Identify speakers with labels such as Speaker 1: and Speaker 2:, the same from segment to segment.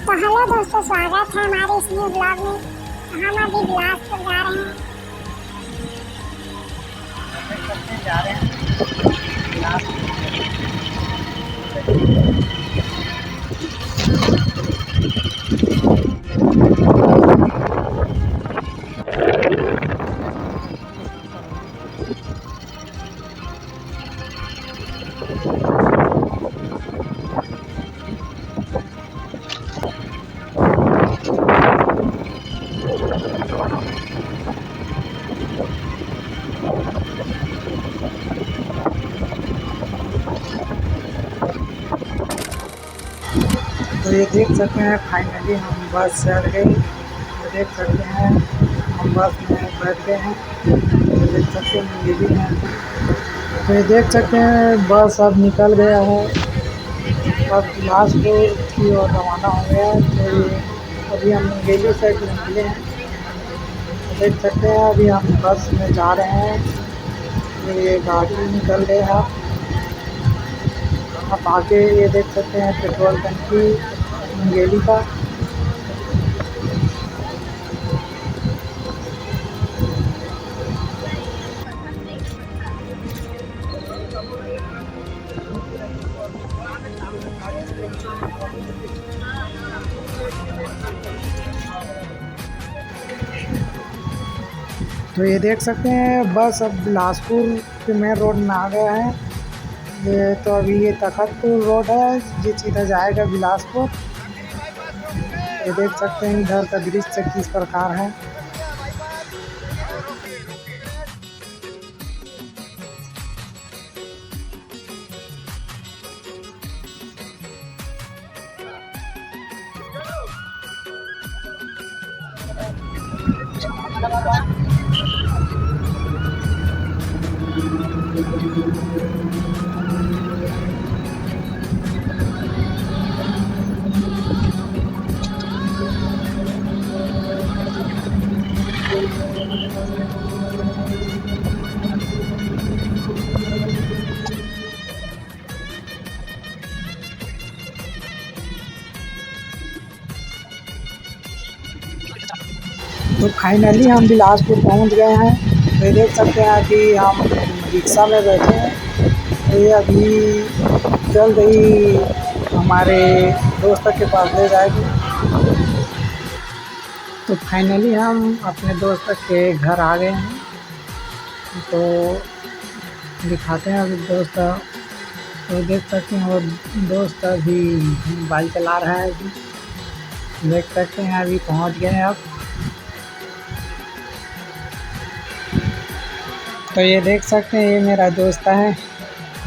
Speaker 1: तो हेलो दोस्तों, स्वागत है हमारे इस न्यू ब्लॉग में। तो हम अभी बिलासपुर जा रहे हैं।
Speaker 2: जा रहे हैं तो ये देख सकते हैं फाइनली हम बस चढ़ गए। तो देख सकते हैं हम बस में बैठ गए हैं। तो देख सकते हैं ये भी है। तो ये देख सकते हैं बस अब निकल गया है। अब बिलासपुर की ओर रवाना हो गया है। तो ये अभी हम मुंगेली साइड में निकले हैं। तो देख सकते हैं अभी हम बस में जा रहे हैं। तो ये गाड़ी निकल गई है। आप आगे ये देख सकते हैं पेट्रोल टंकी मुंगेली का। तो ये देख सकते हैं बस अब बिलासपुर के मेन रोड में आ गया है। ये तो अभी ये तखतपुर रोड है जो सीधा जाएगा बिलासपुर। ये देख सकते हैं इधर का दृश्य किस प्रकार है। तो फाइनली हम बिलासपुर पहुंच गए हैं। तो ये देख सकते हैं अभी हम रिक्शा में बैठे हैं। तो ये अभी चल रही हमारे दोस्त के पास ले जाएगी। तो फाइनली हम अपने दोस्त के घर आ गए हैं। तो दिखाते हैं अभी दोस्त। तो देख सकते हैं और दोस्त अभी मोबाइल चला रहा है। अभी देख सकते हैं अभी पहुंच गए हैं अब। तो ये देख सकते हैं ये मेरा दोस्त है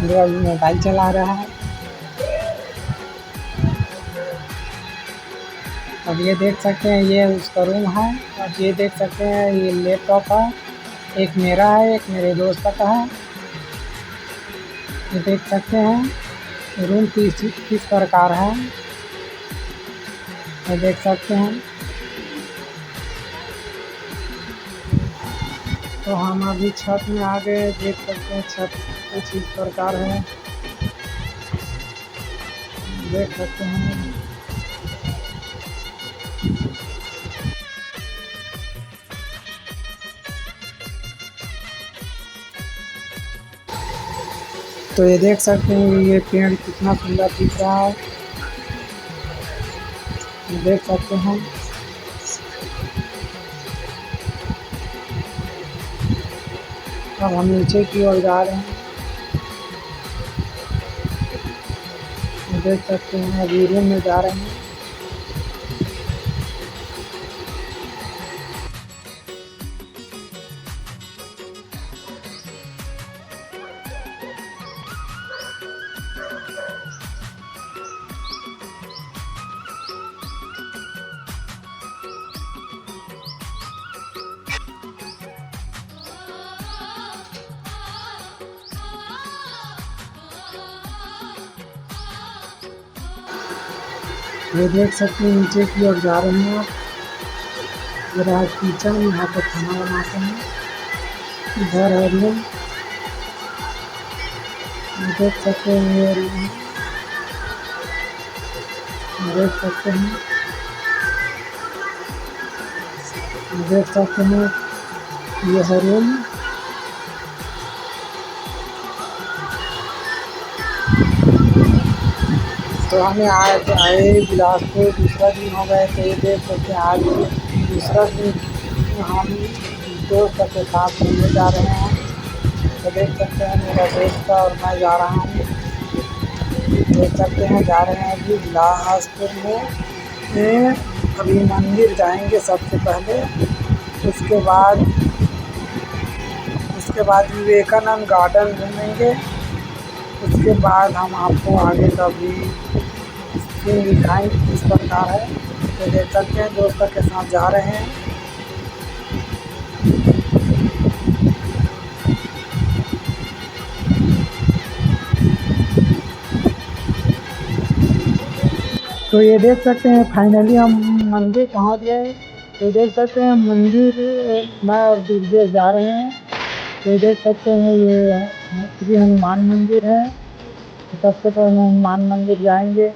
Speaker 2: जो अभी मोबाइल चला रहा है। अब ये देख सकते हैं ये उसका रूम है। अब ये देख सकते हैं ये लैपटॉप है। एक मेरा है, एक मेरे दोस्त का है। ये देख सकते हैं रूम किस प्रकार है। ये देख सकते हैं। तो हम अभी छत में आ गए। देख सकते हैं छत कुछ इस प्रकार है। देख सकते हैं। तो ये देख सकते हैं ये पेड़ कितना सुंदर दिख रहा है। देख सकते हैं। अब हम नीचे की ओर जा रहे हैं। देख सकते हैं अभी रूम में जा रहे हैं। ये देख सकते हैं नीचे की ओर जा रहे हैं आप। मेरा किचन यहाँ पे खाना बनाते हैं। इधर है रूम। देख सकते हैं ये रूम देख सकते हैं। देख सकते हैं ये है रूम। तो हमें आज आए बिलासपुर दूसरा दिन हो गए। तो ये देख सकते हैं आज दूसरा दिन हम दोस्त के साथ घूमने जा रहे हैं। तो देख सकते हैं मेरा दोस्त और मैं जा रहा हूँ। देख सकते हैं जा रहे हैं अभी बिलासपुर में। अभी मंदिर जाएंगे सबसे पहले, उसके बाद विवेकानंद गार्डन घूमेंगे। उसके बाद हम आपको आगे का भी सीन दिखाएंगे किस प्रकार है। तो देख सकते हैं दोस्तों के साथ जा रहे हैं। तो ये देख सकते हैं फाइनली हम मंदिर पहुंच गए। तो देख सकते हैं मंदिर मैं और दिग्विजय जा रहे हैं। तो देख सकते हैं ये श्री हनुमान मंदिर है। तो सबसे पहले हनुमान मंदिर जाएंगे,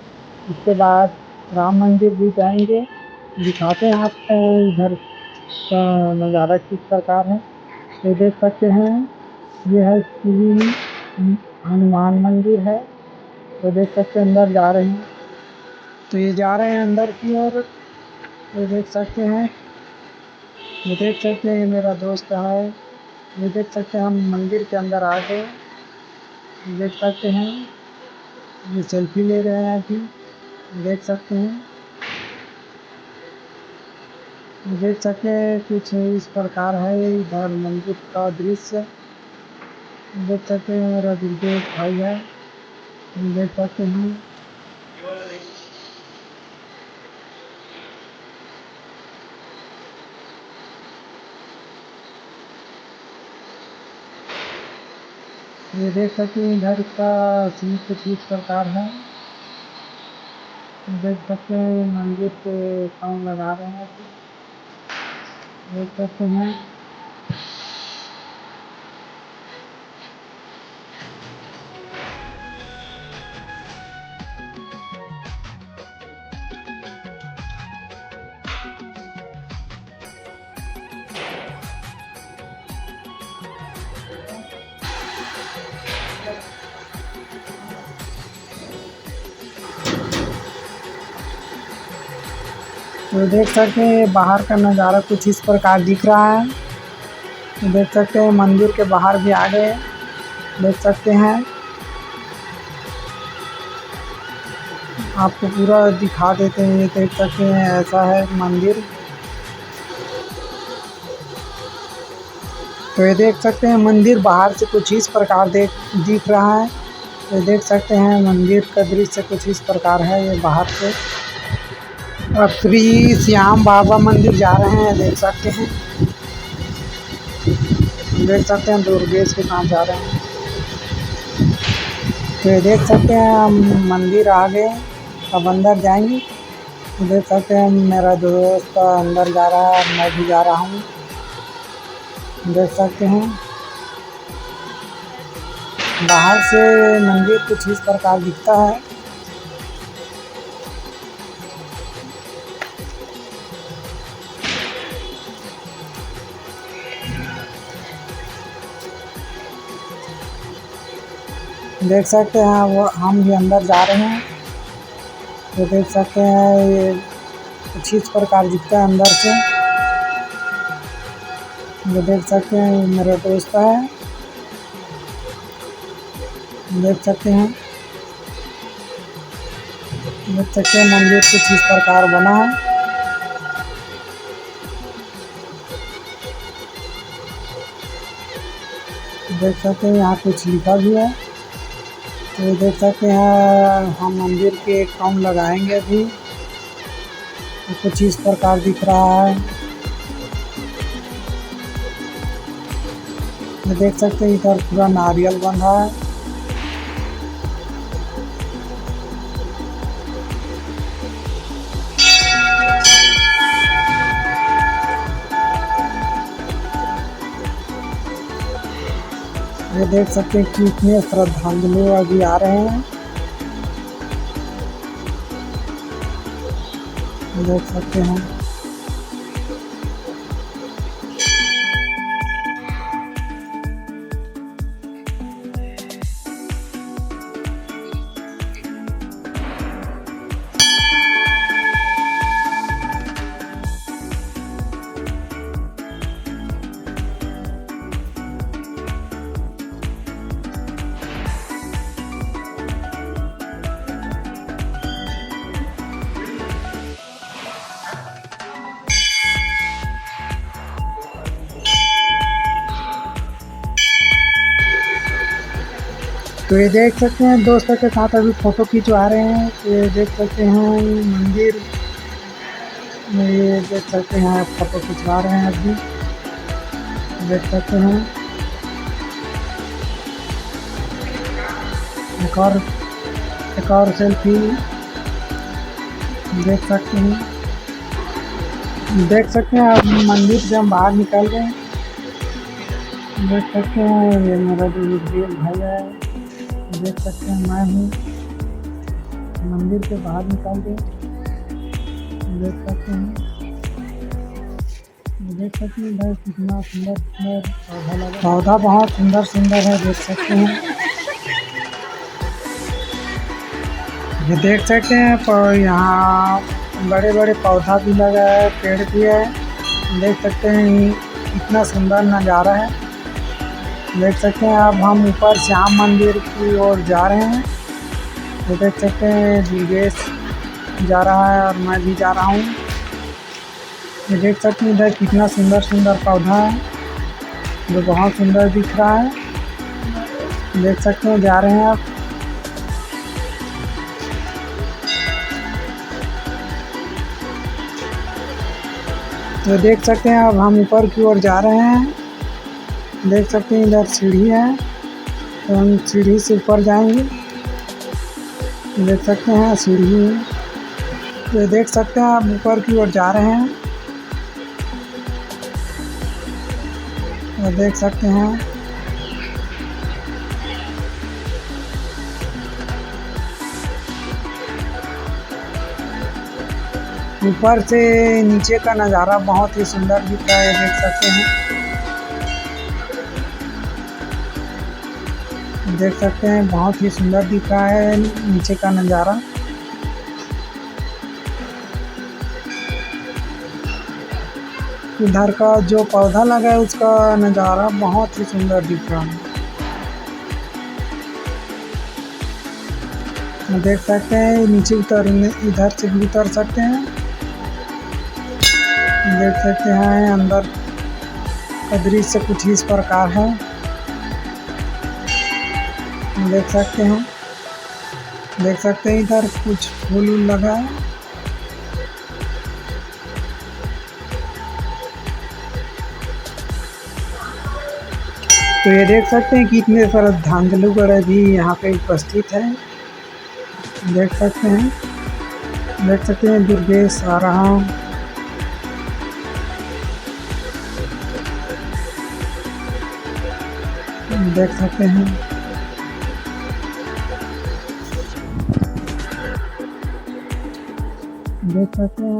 Speaker 2: उसके बाद राम मंदिर भी जाएंगे। दिखाते हैं आपको इधर का नज़ारा किस प्रकार है। तो देख सकते हैं ये है श्री हनुमान मंदिर है। तो देख सकते हैं अंदर जा रहे हैं। तो ये जा रहे हैं अंदर की ओर। ये देख सकते हैं ये मेरा दोस्त है। ये देख सकते हैं हम मंदिर के अंदर आ गए। देख सकते हैं ये सेल्फी ले रहे हैं अभी। देख सकते हैं कुछ इस प्रकार है इधर मंदिर का दृश्य। देख सकते हैं मेरा दिलदेव भाई है। देख सकते हैं ये देख सकते हैं इधर का सीन कुछ इस प्रकार है। देख सकते हैं मंदिर पे काम लगा रहे हैं। देख सकते हैं तो देख सकते हैं बाहर का नज़ारा कुछ इस प्रकार दिख रहा है। तो देख सकते हैं मंदिर के बाहर भी आ गए। देख सकते हैं आपको पूरा दिखा देते हैं। ये देख सकते हैं ऐसा है मंदिर। तो ये देख सकते हैं मंदिर बाहर से कुछ इस प्रकार दिख रहा है। तो देख सकते हैं मंदिर का दृश्य कुछ इस प्रकार है ये बाहर से। अब श्री श्याम बाबा मंदिर जा रहे हैं। देख सकते हैं दुर्गेश के साथ जा रहे हैं। तो ये देख सकते हैं हम मंदिर आ गए, अब अंदर जाएंगे। देख सकते हैं मेरा दोस्त अंदर जा रहा है, मैं भी जा रहा हूँ। देख सकते हैं बाहर से मंदिर कुछ इस प्रकार दिखता है। देख सकते हैं वो हम भी अंदर जा रहे हैं। तो देख सकते हैं ये कुछ इस प्रकार दिखता है अंदर से। ये देख सकते हैं मेरा दोस्त है। देख सकते हैं मंदिर कुछ इस प्रकार बना है। देख सकते हैं यहाँ कुछ लिखा भी है। तो देख सकते हैं हम मंदिर के काम लगाएंगे अभी। तो कुछ इस प्रकार दिख रहा है। देख सकते हैं इधर पूरा नारियल बंधा है। ये देख सकते हैं कितने श्रद्धालु अभी आ रहे हैं। देख सकते हैं तो ये देख सकते हैं दोस्तों के साथ अभी फ़ोटो खिंचवा रहे हैं। तो ये देख सकते हैं मंदिर में, ये देख सकते हैं फ़ोटो खिंचवा रहे हैं अभी, देख सकते हैं। एक और सेल्फी देख सकते हैं। देख सकते हैं अब मंदिर से हम बाहर निकल गए। देख सकते हैं ये मेरा जो भाई है, देख सकते हैं मैं हूँ मंदिर के बाहर निकल गए। देख सकते हैं, देख सकते हैं भाई कितना सुंदर सुंदर पौधा लगा, पौधा बहुत सुंदर सुंदर है, देख सकते हैं। ये देख सकते हैं यहाँ बड़े बड़े पौधा भी लगा है, पेड़ भी है। देख सकते हैं इतना सुंदर नज़ारा है। देख सकते हैं अब हम ऊपर श्याम मंदिर की ओर जा रहे हैं। तो देख सकते हैं दुर्गेश जा रहा है और मैं भी जा रहा हूँ। ये देख सकते हैं इधर कितना सुंदर सुंदर पौधा है जो बहुत सुंदर दिख रहा है। देख सकते हैं जा रहे हैं आप। तो देख सकते हैं अब हम ऊपर की ओर जा रहे हैं। देख सकते हैं इधर सीढ़ी है, तो हम सीढ़ी से ऊपर जाएंगे। देख सकते हैं सीढ़ी है। तो देख सकते हैं आप ऊपर की ओर जा रहे हैं। तो देख सकते हैं ऊपर से नीचे का नज़ारा बहुत ही सुंदर दिख रहा है। देख सकते हैं, देख सकते हैं बहुत ही सुंदर दिख रहा है नीचे का नज़ारा। इधर का जो पौधा लगा है उसका नज़ारा बहुत ही सुंदर दिख रहा है। देख सकते हैं नीचे उतरने, इधर से भी उतर सकते हैं। देख सकते हैं अंदर का दृश्य कुछ इस प्रकार है। देख सकते हैं, देख सकते हैं इधर कुछ फूल लगा है। तो ये देख सकते हैं कि इतने श्रद्धांजलि भी यहाँ पे उपस्थित है। देख सकते हैं, देख सकते हैं दुर्गेश आ रहा हूँ। देख सकते हैं, देख सकते हैं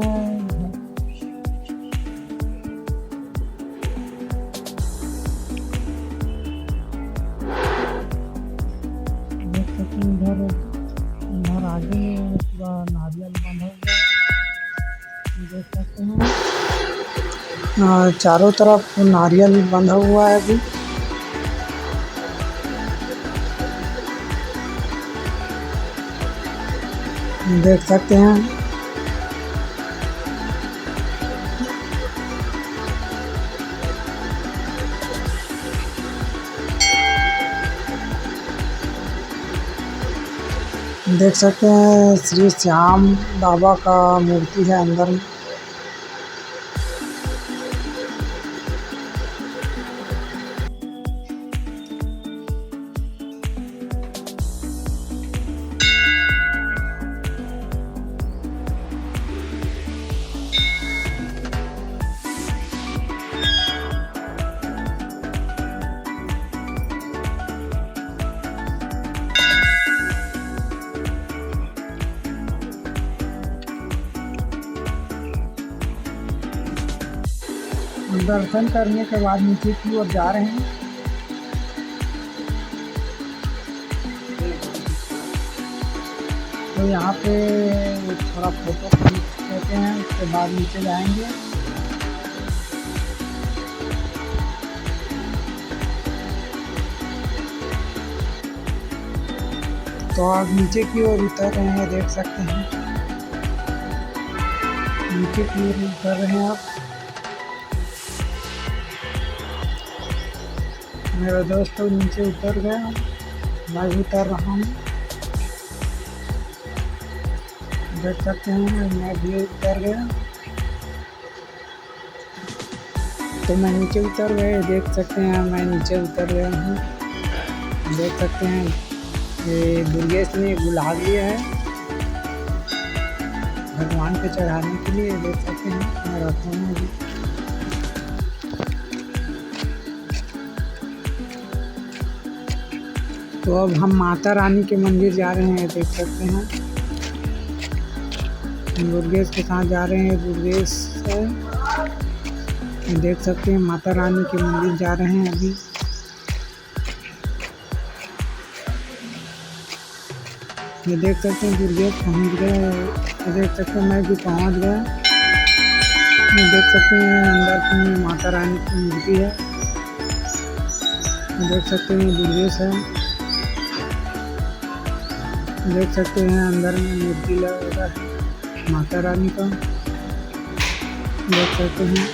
Speaker 2: इधर इधर आगे पूरा नारियल बंधा हुआ है। देख सकते हैं चारों तरफ नारियल बंधा हुआ है अभी। देख सकते हैं, देख सकते हैं श्री श्याम बाबा का मूर्ति है अंदर में। दर्शन करने के बाद नीचे की ओर जा रहे हैं। तो यहाँ पे थोड़ा फोटो खींच लेते हैं, उसके बाद नीचे जाएंगे। तो आप नीचे की ओर उतर रहे हैं, देख सकते हैं नीचे की ओर उतर रहे हैं आप। मेरा दोस्त तो नीचे उतर गया। मैं भी उतर रहा हूँ। देख सकते हैं मैं भी उतर गया। तो मैं नीचे उतर गए, देख सकते हैं मैं नीचे उतर गया हूँ। देख सकते हैं ये दुर्गेश ने गुलाब लिया है भगवान को चढ़ाने के लिए। देख सकते हैं मैं रखा हूँ अभी। तो अब हम माता रानी के मंदिर जा रहे हैं। देख सकते हैं दुर्गेश के साथ जा रहे हैं। दुर्गेश देख सकते हैं माता रानी के मंदिर जा रहे हैं अभी। ये देख सकते हैं दुर्गेश पहुंच गए। देख सकते हैं मैं भी पहुंच गया। ये देख सकते हैं अंदर की माता रानी की मूर्ति है। देख सकते हैं दुर्गेश है। देख सकते हैं अंदर में मूर्ति लगा है माता रानी का। देख सकते हैं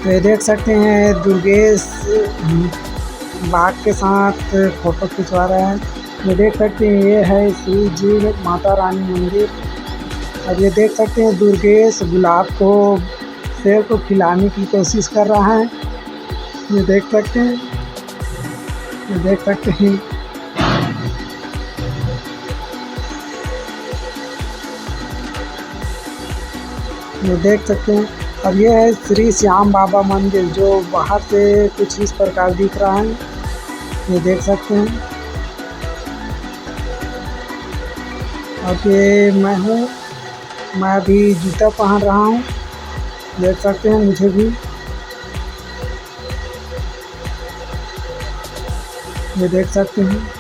Speaker 2: तो ये देख सकते हैं दुर्गेश बाघ के साथ फोटो खिंचवा रहा है। ये देख सकते हैं ये है श्री जी माता रानी मंदिर। और ये देख सकते हैं दुर्गेश गुलाब को शेर को खिलाने की कोशिश कर रहा है। ये देख सकते हैं, ये देख सकते हैं। ये देख सकते हैं। अब ये है श्री श्याम बाबा मंदिर जो बाहर से कुछ इस प्रकार दिख रहा है। ये देख सकते हैं। और ये मैं हूँ, मैं अभी जूता पहन रहा हूँ। देख सकते हैं मुझे भी। ये देख सकते हैं।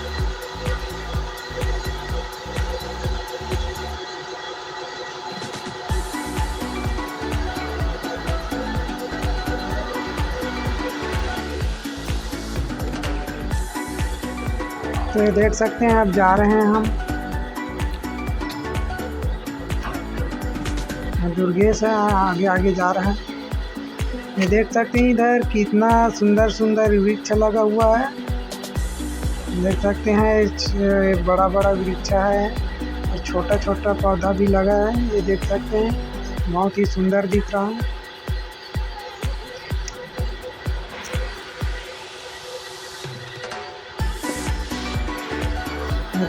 Speaker 2: तो ये देख सकते हैं अब जा रहे हैं हम। दुर्गेश है आगे आगे जा रहा है। ये देख सकते हैं इधर कितना सुंदर सुंदर वृक्ष लगा हुआ है। देख सकते हैं बड़ा बड़ा वृक्ष है और छोटा छोटा पौधा भी लगा है। ये देख सकते हैं बहुत ही सुंदर दिख रहा है।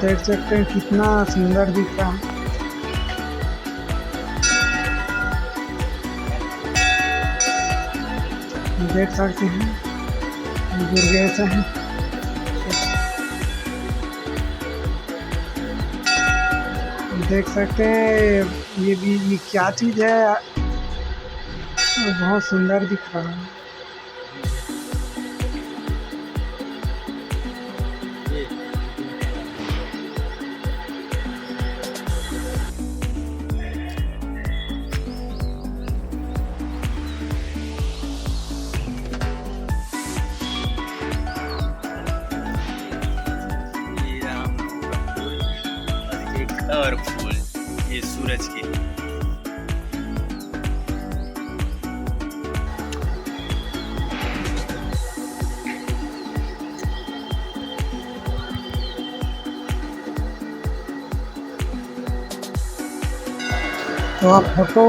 Speaker 2: देख सकते हैं कितना सुंदर दिख रहा है। देख सकते हैं दुर्गेश है। देख सकते हैं ये क्या चीज़ है, बहुत सुंदर दिख रहा है।
Speaker 3: और फूल ये सूरज के
Speaker 2: तो अब फोटो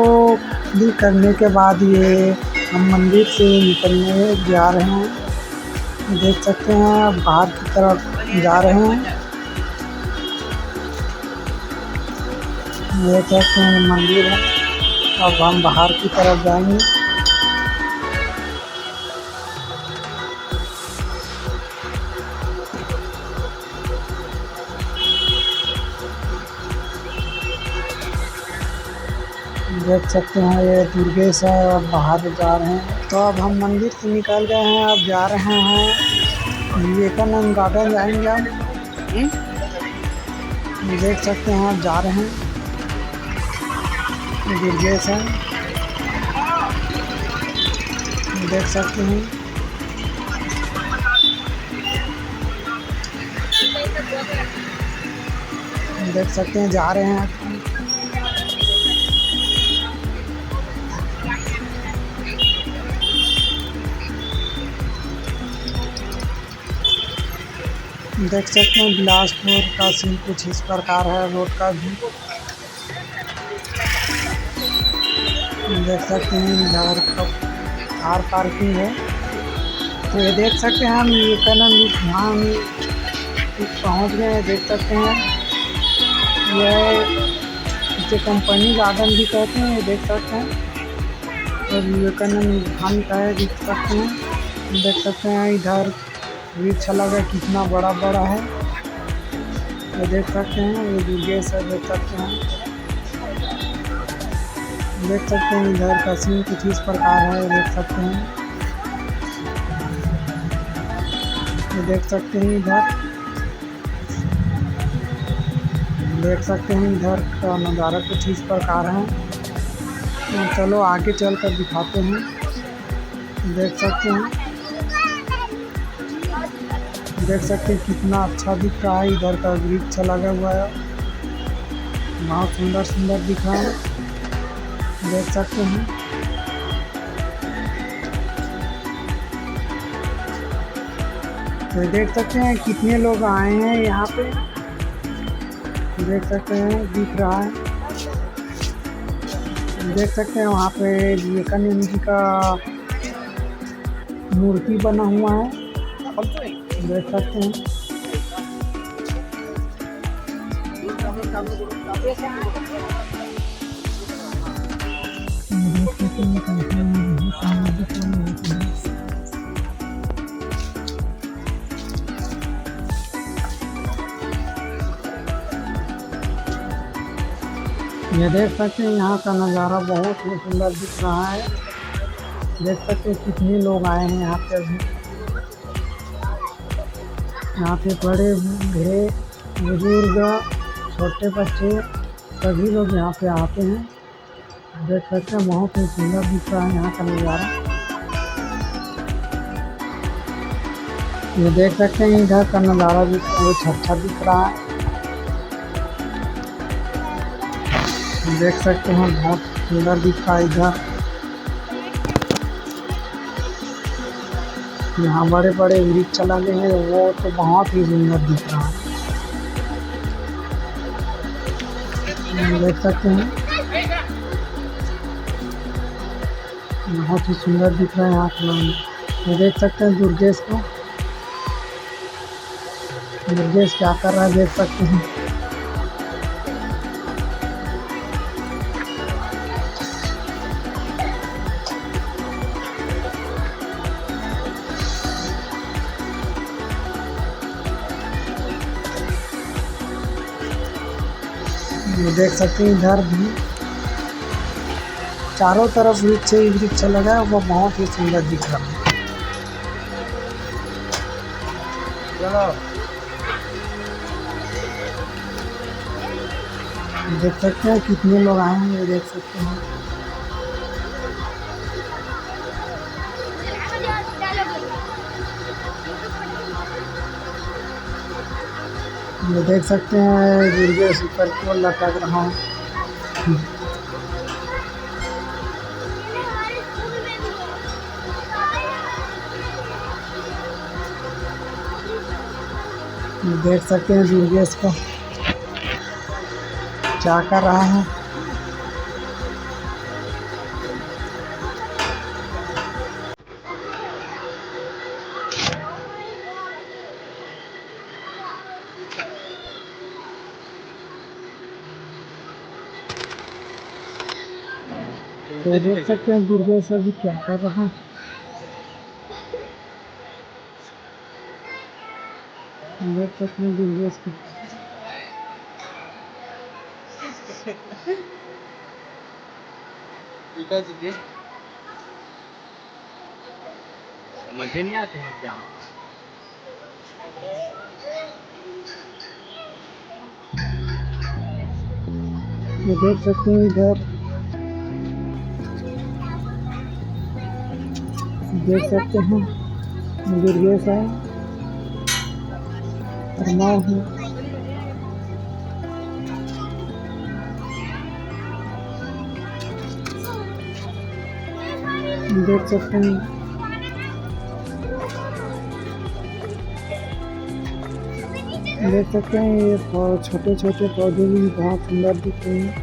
Speaker 2: क्लिक करने के बाद ये हम मंदिर से निकलने जा रहे हैं। देख सकते हैं बाहर की तरफ जा रहे हैं। देख सकते हैं मंदिर है। अब हम बाहर की तरफ जाएंगे। देख सकते हैं ये दुर्गेश है और बाहर जा रहे हैं। तो अब हम मंदिर से निकल गए हैं, अब जा रहे हैं विवेकानंद गार्डन जाएंगे हम। देख सकते हैं आप जा रहे हैं, दुर्गेश है, देख सकते हैं। देख सकते हैं जा रहे हैं। देख सकते हैं बिलासपुर का सीन कुछ इस प्रकार है, रोड का भी देख सकते हैं। इधर कार पार्किंग है। तो ये देख सकते हैं हम विवेकानंद यहाँ पहुँच गए हैं। देख सकते हैं ये इसे कंपनी गार्डन भी कहते हैं, ये देख सकते हैं। और विवेकानंद धाम का है, देख सकते हैं। देख सकते हैं इधर वृक्ष लगा कितना बड़ा बड़ा है, ये देख सकते हैं। ये दुर्गेश है, देख सकते हैं। देख सकते हैं इधर का सीन कुछ इस प्रकार है, देख सकते हैं। ये देख सकते हैं इधर, देख सकते हैं इधर का नज़ारा कुछ इस प्रकार है। तो चलो आगे चल कर दिखाते हैं। देख सकते हैं, देख सकते हैं कितना अच्छा दिख रहा है। इधर का वृक्ष लगा हुआ है, बहुत सुंदर सुंदर दिख रहा है, देख सकते हैं। तो देख सकते हैं कितने लोग आए हैं यहाँ पे, देख सकते हैं, दिख रहा है। देख सकते हैं वहाँ पे विवेकानंद जी का मूर्ति बना हुआ है, देख सकते हैं। ये देख सकते हैं यहाँ का नज़ारा बहुत ही सुंदर दिख रहा है। देख सकते हैं कितने लोग आए हैं यहाँ पे अभी। यहाँ पे बड़े बूढ़े बुजुर्ग छोटे बच्चे सभी लोग यहाँ पे आते हैं। देख सकते हैं बहुत ही सुंदर दिख रहा है यहाँ का नज़ारा। ये देख सकते हैं इधर का नज़ारा भी बहुत अच्छा दिख रहा है। देख सकते हैं बहुत सुंदर दिख रहा है इधर। यहाँ बड़े बड़े वृक्ष लगे हैं, वो तो बहुत ही सुंदर दिख रहा है, देख सकते हैं। बहुत ही सुंदर दिख रहा है यहाँ का। ये देख सकते हैं दुर्गेश को, दुर्गेश क्या कर रहा है, देख सकते हैं। ये देख सकते हैं इधर भी चारों तरफ वृक्ष ही वृक्ष लगा है, वो बहुत ही सुंदर दिख रहा है। देख सकते हैं कितने लोग आए हैं, ये देख सकते हैं। ये देख सकते हैं दुर्गेश ऊपर को लटक रहा हूँ। देख सकते हैं दुर्गेश को क्या कर रहा है। तो देख सकते हैं दुर्गेश अभी क्या कर रहा है। देख सकते हैं दुर्गेश को।
Speaker 3: मजे नहीं आते हैं क्या?
Speaker 2: ये देख सकते हैं इधर, देख सकते हैं दुर्गेश है और माँ है। देख सकते हैं ये छोटे छोटे पौधे भी बहुत सुंदर दिख रहे हैं।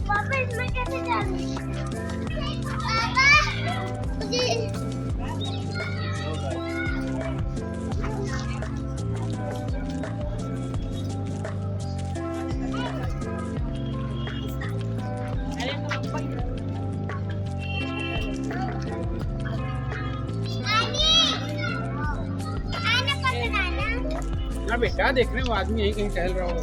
Speaker 1: पापा इसमें कैसे जाऊँ? पापा मुझे आना पकड़ाना।
Speaker 3: हाँ बेटा, देख रहे हो आदमी यहीं कहीं टहल रहा होगा।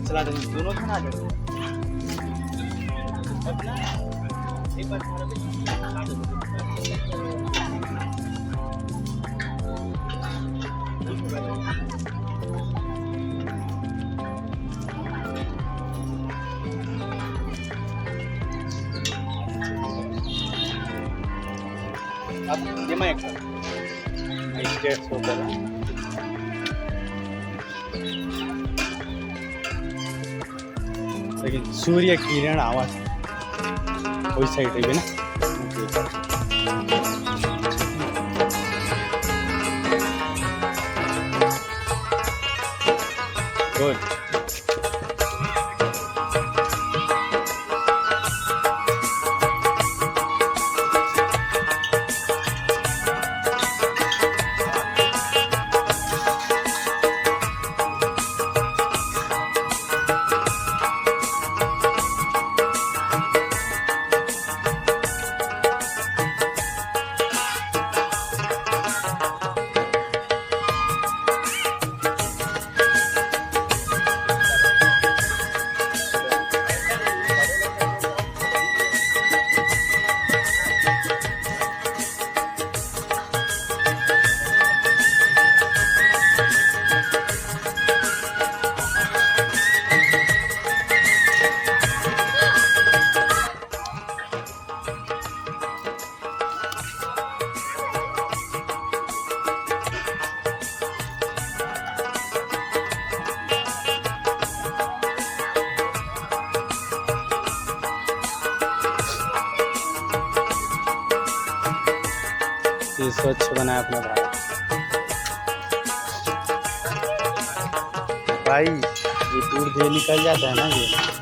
Speaker 3: चला दो, दोनों जन आ जाओ। एक बार अब ये मैं एक स्टेट्स होता है। लेकिन सूर्य किरण आवाज वही साइड है ना। गुड। ये स्वच्छ बनाए अपना भाई ये दूर से निकल जाता है ना ये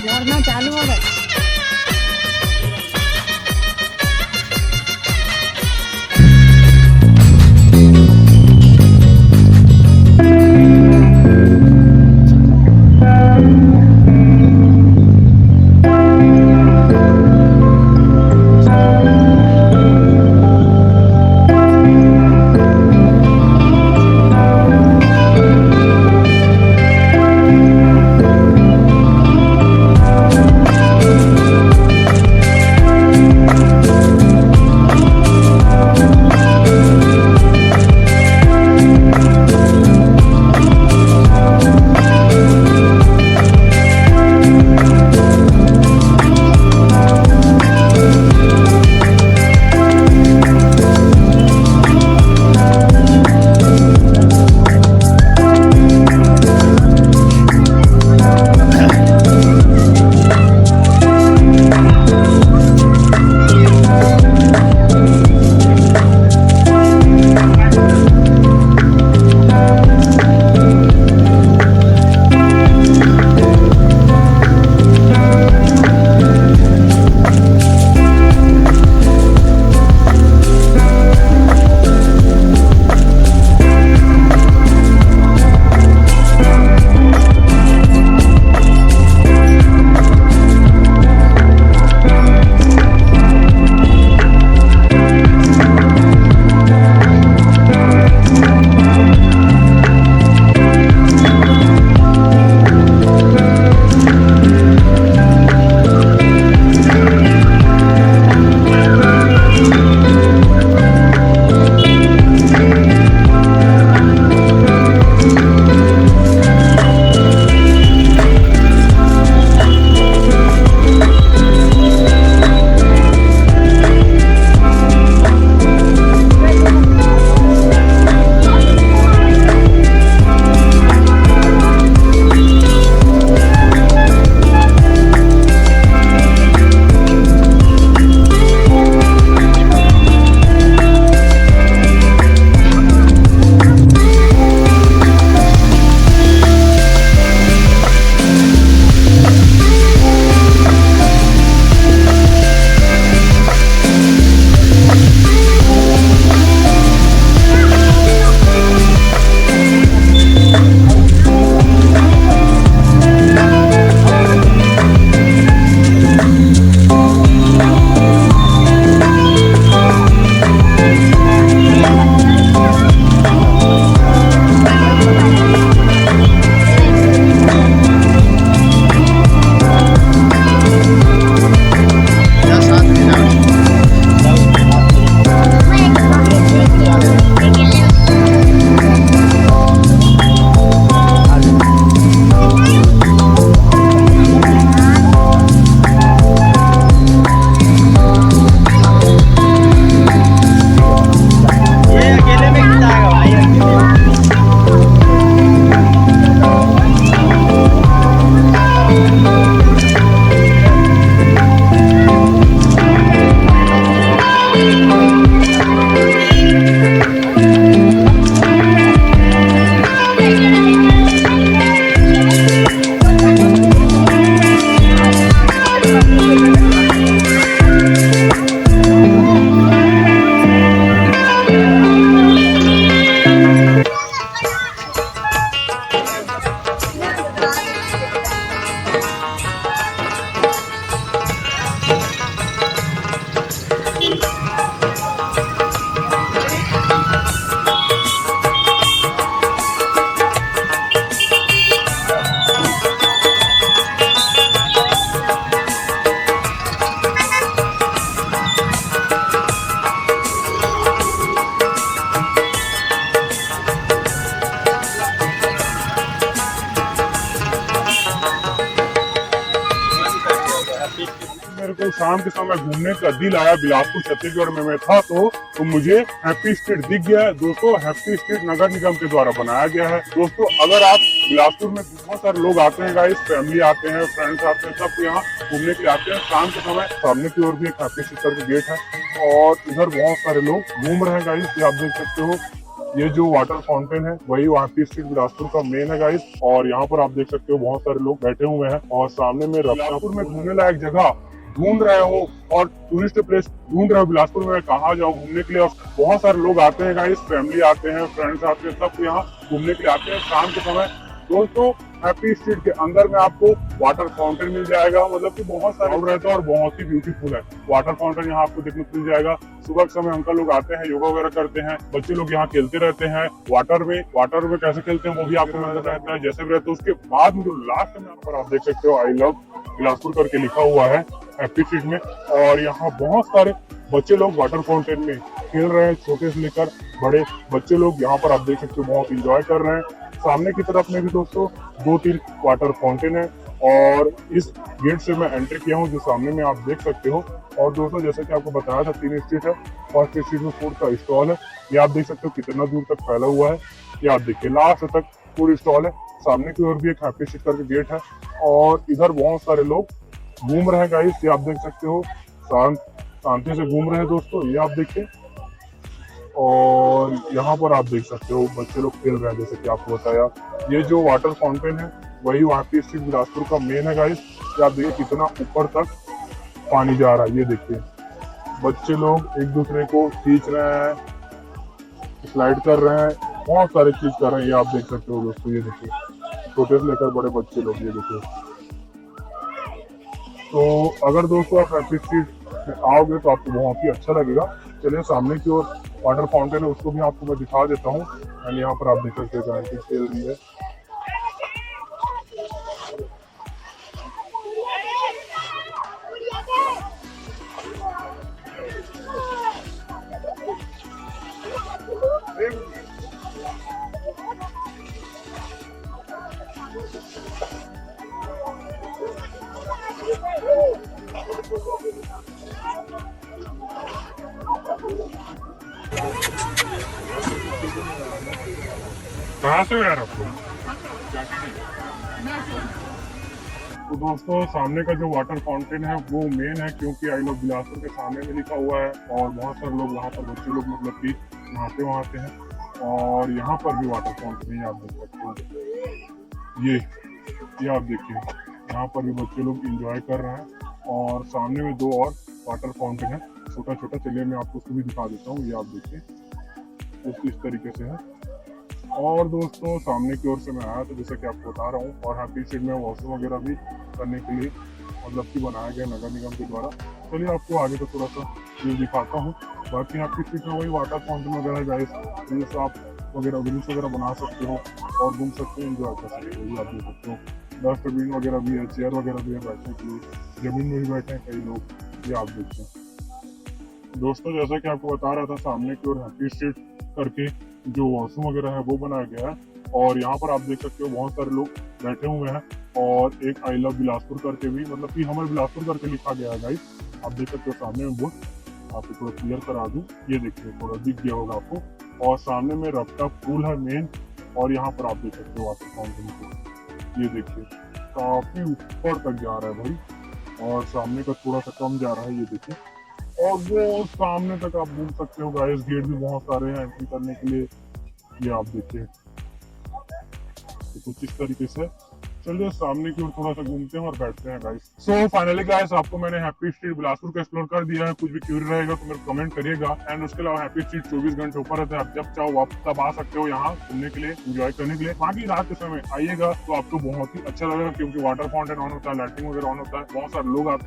Speaker 2: झरना चालू हो गया।
Speaker 4: मेरे को शाम के समय घूमने का दिल आया, बिलासपुर छत्तीसगढ़ में मैं था तो मुझे हैप्पी स्ट्रीट दिख गया है। दोस्तों हैप्पी स्ट्रीट नगर निगम के द्वारा बनाया गया है। दोस्तों अगर आप बिलासपुर में बहुत सारे लोग आते हैं गाइस, फैमिली आते हैं, फ्रेंड्स आते हैं, सब यहाँ घूमने के लिए आते हैं शाम के समय। सामने की ओर भी एक हैप्पी स्ट्रीट करके गेट है और इधर बहुत सारे लोग घूम रहे हैं गाइस। ये आप देख सकते हो, ये जो वाटर फाउंटेन है वही हैप्पी स्ट्रीट बिलासपुर का मेन है गाइस। और यहाँ पर आप देख सकते हो बहुत सारे लोग बैठे हुए हैं और सामने में बिलासपुर में घूमने लायक जगह ढूंढ रहे हो और टूरिस्ट प्लेस ढूंढ रहे हो बिलासपुर में कहाँ जाओ घूमने के लिए। और बहुत सारे लोग आते हैं गाइस, फैमिली आते हैं, फ्रेंड्स आते हैं, सब यहाँ घूमने के लिए आते हैं शाम के समय। दोस्तों हैप्पी स्ट्रीट के अंदर में आपको वाटर फाउंटेन मिल जाएगा, मतलब कि बहुत सारे रहता है और बहुत ही ब्यूटीफुल है वाटर फाउंटेन। यहाँ आपको देखने को मिल जाएगा। सुबह के समय अंकल लोग आते हैं, योगा वगैरह करते हैं, बच्चे लोग यहाँ खेलते रहते हैं वाटर में कैसे खेलते हैं वो भी आपको नजर रहता है जैसे भी रहता है। उसके बाद में जो लास्ट में यहाँ पर आप देख सकते हो आई लव बिलासपुर करके लिखा हुआ है हैप्पी स्ट्रीट में। और यहाँ बहुत सारे बच्चे लोग वाटर फाउंटेन में खेल रहे हैं, छोटे से लेकर बड़े बच्चे लोग यहाँ पर आप देख सकते हो बहुत इंजॉय कर रहे हैं। सामने की तरफ में भी दोस्तों 2-3 वाटर फाउंटेन है और इस गेट से मैं एंट्री किया हूँ जो सामने में आप देख सकते हो। और दोस्तों जैसे कि आपको बताया था 3 स्ट्रीट है, फर्स्ट स्ट्रीट में फूड का स्टॉल है, ये आप देख सकते हो कितना दूर तक फैला हुआ है। ये आप देखिए लास्ट तक फूड स्टॉल है। सामने की ओर भी एक हैप्पी स्ट्रीट करके गेट है और इधर बहुत सारे लोग घूम रहे हैं गाइस। ये आप देख सकते हो शांति से घूम रहे हैं दोस्तों, ये आप देखिए। और यहाँ पर आप देख सकते हो बच्चे लोग खेल रहे हैं जैसे कि आपको बताया। ये जो वाटर फाउंटेन है वही हैप्पी स्ट्रीट बिलासपुर का मेन है गाइस। ये आप देखिए कितना ऊपर तक पानी जा रहा है। ये देखिए बच्चे लोग एक दूसरे को खींच रहे हैं, स्लाइड कर रहे हैं, बहुत सारे चीज कर रहे हैं। ये आप देख सकते हो दोस्तों, ये देखिए छोटे से लेकर बड़े बच्चे लोग, ये देखिए। तो अगर दोस्तों आप हैप्पी स्ट्रीट में आओगे तो आपको बहुत ही अच्छा लगेगा। चलिए सामने की ओर वाटर फाउंटेन है उसको भी आपको मैं दिखा देता हूँ। एंड यहाँ पर आप देख सकते हो खेल रही है। कहाँ से यार आपको? तो दोस्तों सामने का जो वाटर फाउंटेन है वो मेन है क्योंकि आई लव बिलासपुर के सामने में लिखा हुआ है और बहुत सारे लोग वहाँ पर बच्चे लोग मतलब कि नहाते वहाते हैं। और यहाँ पर भी वाटर फाउंटेन है, आप देख सकते हो। ये आप देखिए यहाँ पर भी बच्चे लोग इंजॉय कर रहे हैं और सामने में 2 और वाटर फाउंटेन है छोटा छोटा। चलिए मैं आपको उसको भी दिखा देता हूँ। ये आप देखिए कुछ इस तरीके से है। और दोस्तों सामने की ओर से मैं आया तो जैसे कि आपको बता रहा हूँ। और हैप्पी स्ट्रीट में वॉशरूम वगैरह भी करने के लिए मतलब कि बनाया गया नगर निगम के द्वारा। चलिए आपको आगे तो थोड़ा सा व्यू दिखाता हूँ। बाकी हैप्पी स्ट्रीट में वही वाटर फाउंटेन वगैरह गाइस, रील्स आप वगैरह रील्स वगैरह बना सकते हो और घूम सकते हो, एंजॉय कर सकते हो। ये आप देख सकते हो डस्टबिन वगैरह भी है, चेयर वगैरह भी है बैठने के लिए, जमीन में भी बैठे हैं कई लोग। ये आप देखते हैं दोस्तों जैसा कि आपको बता रहा था सामने की ओर हैप्पी स्ट्रीट करके जो वॉशरूम वगैरह है वो बनाया गया है। और यहाँ पर आप देख सकते हो बहुत सारे लोग बैठे हुए हैं और एक आई लव बिलासपुर करके भी मतलब कि हमारे बिलासपुर करके लिखा गया है गाइस। आप देख सकते हो सामने में बोर्ड, आपको थोड़ा क्लियर करा दूं, ये देखिए थोड़ा दिख गया होगा आपको। और सामने में रफ्ता पुल है मेन और यहाँ पर आप देख सकते हो वाटर फाउंटेन को, ये देखिए काफी ऊपर तक जा रहा है भाई और सामने का थोड़ा सा कम जा रहा है, ये देखिए। और वो सामने तक आप घूम सकते हो गाइस, गेट भी बहुत सारे हैं एंट्री करने के लिए। ये आप देखिए तो कुछ इस तरीके से। चलिए सामने की ओर थोड़ा सा घूमते हैं और बैठते हैं गाइस। सो फाइनली गाइस आपको मैंने हैप्पी स्ट्रीट बिलासपुर का एक्सप्लोर कर दिया है। कुछ भी क्यूरी रहेगा तो मेरे कमेंट करिएगा। एंड उसके अलावा हैप्पी स्ट्रीट 24 घंटे ऊपर रहता है, आप जब चाहो आप तब आ सकते हो यहाँ घूमने के लिए, एंजॉय करने के लिए। बाकी रात के समय आइएगा तो आपको बहुत ही अच्छा लगेगा क्योंकि वाटर फाउंटेन ऑन होता है, लाइटिंग वगैरह ऑन होता है, बहुत सारे लोग आते हैं।